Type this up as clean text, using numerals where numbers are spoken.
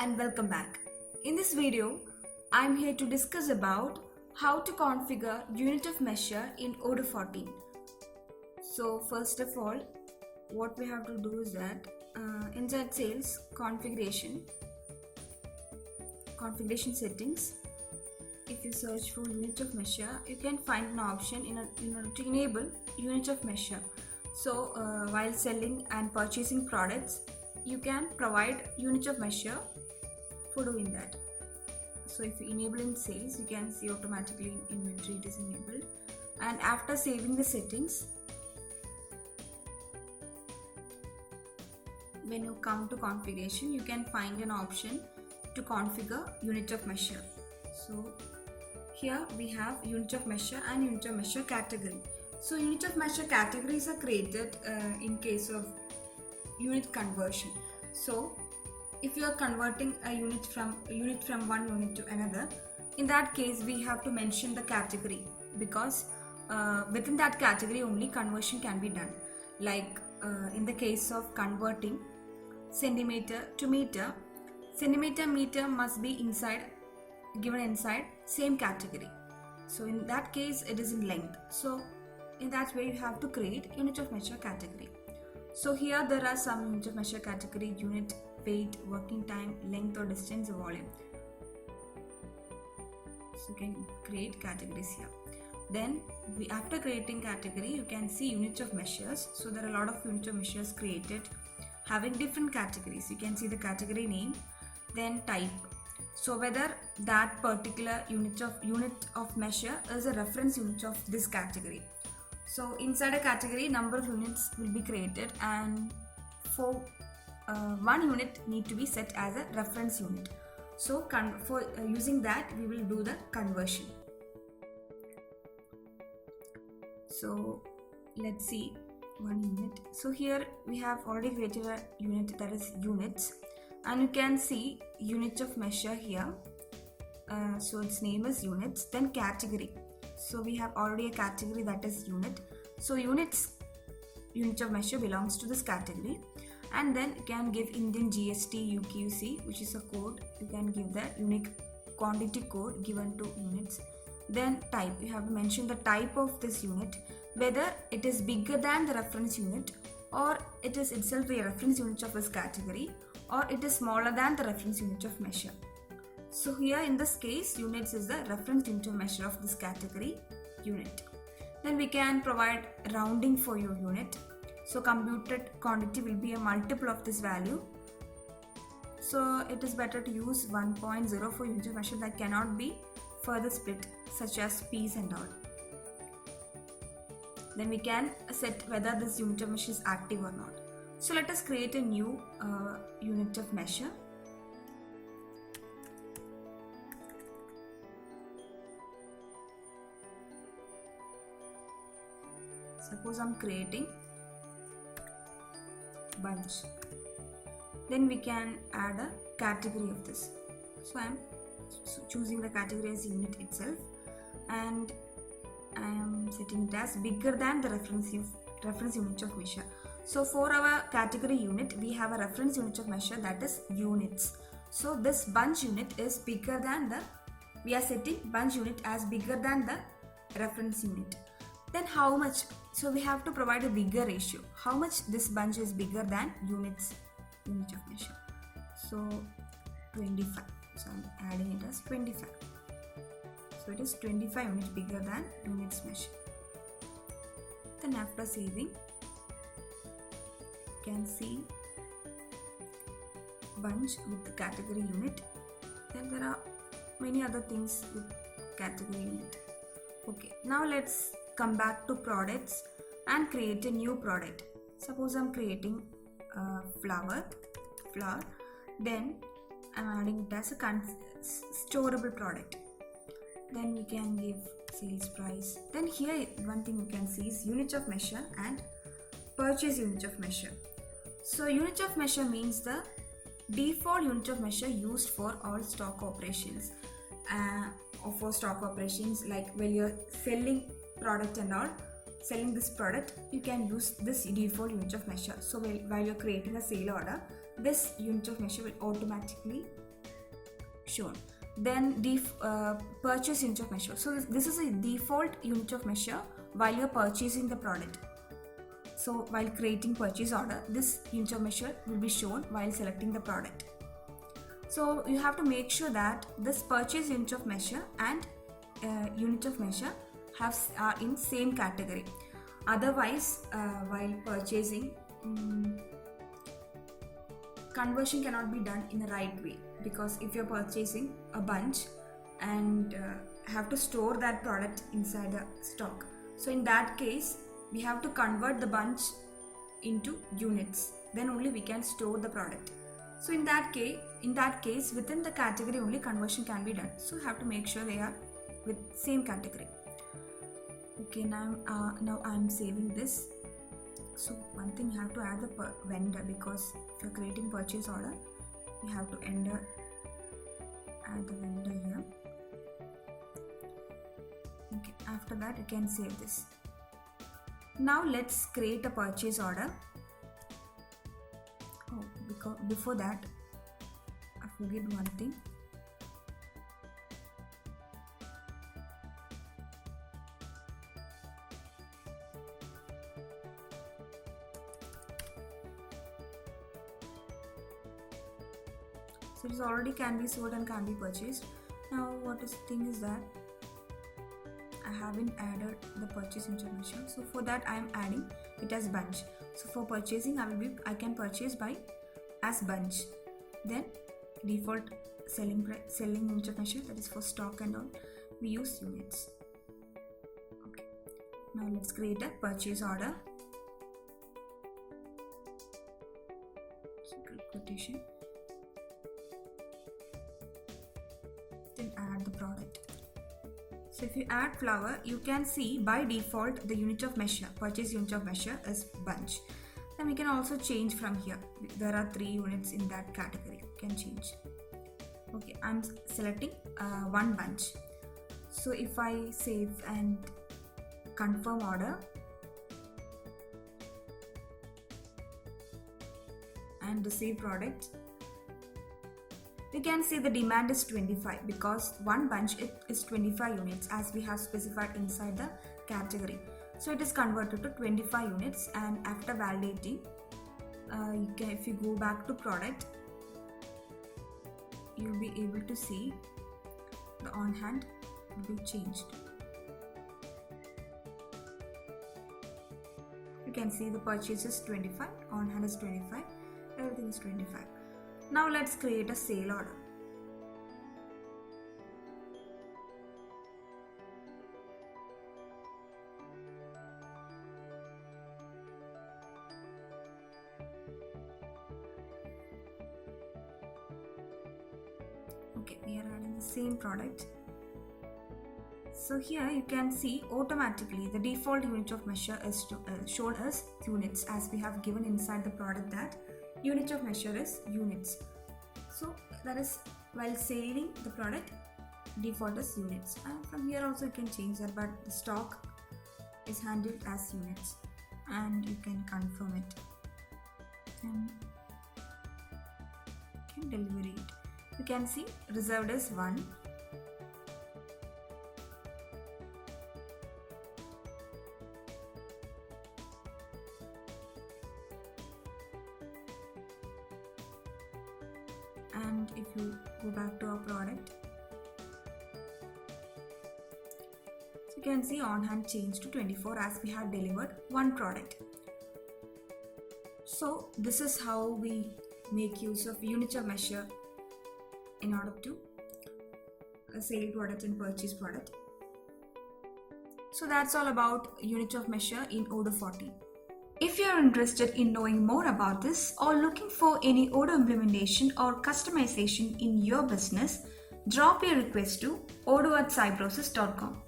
and welcome back. In this video, I'm here to discuss about how to configure unit of measure in Odoo 14. So first of all, what we have to do is that inside sales configuration settings, if you search for unit of measure, you can find an option in order to enable unit of measure. So while selling and purchasing products, you can provide unit of measure for doing that. So if you enable in sales, you can see automatically in inventory it is enabled. And after saving the settings, when you come to configuration, you can find an option to configure unit of measure. So here we have unit of measure and unit of measure category. So unit of measure categories are created in case of unit conversion. So if you are converting a unit from one unit to another, in that case we have to mention the category, because within that category only conversion can be done. Like in the case of converting centimeter to meter, meter must be given inside same category. So in that case it is in length. So in that way you have to create unit of measure category. So here there are some unit of measure category: unit, weight, working time, length or distance, or volume. So you can create categories here. Then after creating category, you can see unit of measures. So there are a lot of unit of measures created having different categories. You can see the category name, then type. So whether that particular unit of measure is a reference unit of this category. So inside a category, number of units will be created, and for one unit need to be set as a reference unit. So for using that, we will do the conversion. So let's see one unit. So here we have already created a unit, that is units, and you can see unit of measure here. So its name is units. Then category. So we have already a category, that is unit. So unit of measure belongs to this category. And then you can give Indian GST UQC, which is a code. You can give that unique quantity code given to units. Then type, you have to mention the type of this unit, whether it is bigger than the reference unit, or it is itself a reference unit of this category, or it is smaller than the reference unit of measure. So here in this case, units is the reference unit of measure of this category, unit. Then we can provide rounding for your unit. So computed quantity will be a multiple of this value. So it is better to use 1.0 for unit of measure that cannot be further split, such as P's and all. Then we can set whether this unit of measure is active or not. So let us create a new unit of measure. Suppose I'm creating bunch. Then we can add a category of this. So I'm choosing the category as unit itself, and I am setting it as bigger than the reference unit of measure. So for our category unit, we have a reference unit of measure, that is units. So this bunch unit is bigger than we are setting bunch unit as bigger than the reference unit. Then how much? So we have to provide a bigger ratio. How much this bunch is bigger than unit of measure? So 25. So I'm adding it as 25. So it is 25 units bigger than units measure. Then after saving, you can see bunch with the category unit. Then there are many other things with category unit. Okay, now let's come back to products and create a new product. Suppose I'm creating a flour. Then I'm adding it as a storable product. Then we can give sales price. Then here one thing you can see is unit of measure and purchase unit of measure. So unit of measure means the default unit of measure used for all stock operations. Or for stock operations, like when you're selling product and all, selling this product, you can use this default unit of measure. So while you're creating a sale order, this unit of measure will automatically shown. Then purchase unit of measure. So this is a default unit of measure while you're purchasing the product. So while creating purchase order, this unit of measure will be shown while selecting the product. So you have to make sure that this purchase unit of measure and unit of measure are in same category. Otherwise, while purchasing, conversion cannot be done in the right way, because if you're purchasing a bunch and have to store that product inside the stock, so in that case we have to convert the bunch into units, then only we can store the product. So in that case within the category only conversion can be done, so you have to make sure they are with same category. Okay, now I'm saving this. So one thing, you have to add the vendor, because if you're creating purchase order, you have to add the vendor here. Okay, after that you can save this. Now let's create a purchase order. Oh, because before that I forget one thing. So it is already can be sold and can be purchased. Now what is the thing is that I haven't added the purchase information, so for that I am adding it as bunch. So for purchasing I can purchase by as bunch. Then default selling information, that is for stock and all, we use units. Okay, now let's create a purchase order. So quotation. Then add the product. So if you add flower, you can see by default the unit of measure, purchase unit of measure is bunch. Then we can also change from here. There are 3 units in that category. You can change. Okay, I'm selecting one bunch. So if I save and confirm order and the save product, we can see the demand is 25, because one bunch is 25 units as we have specified inside the category. So it is converted to 25 units, and after validating, if you go back to product, you'll be able to see the on hand will be changed. You can see the purchase is 25, on hand is 25, everything is 25. Now let's create a sale order. Okay, we are adding the same product. So here you can see automatically the default unit of measure is shown as units, as we have given inside the product that unit of measure is units. So that is while saving the product, default is units, and from here also you can change that, but the stock is handled as units, and you can confirm it and you can deliver it. You can see reserved as 1. And if you go back to our product, so you can see on hand changed to 24 as we have delivered one product. So this is how we make use of unit of measure in order to sell product and purchase product. So that's all about unit of measure in Odoo 14. If you are interested in knowing more about this or looking for any Odoo implementation or customization in your business, drop your request to odoo@cybrosys.com.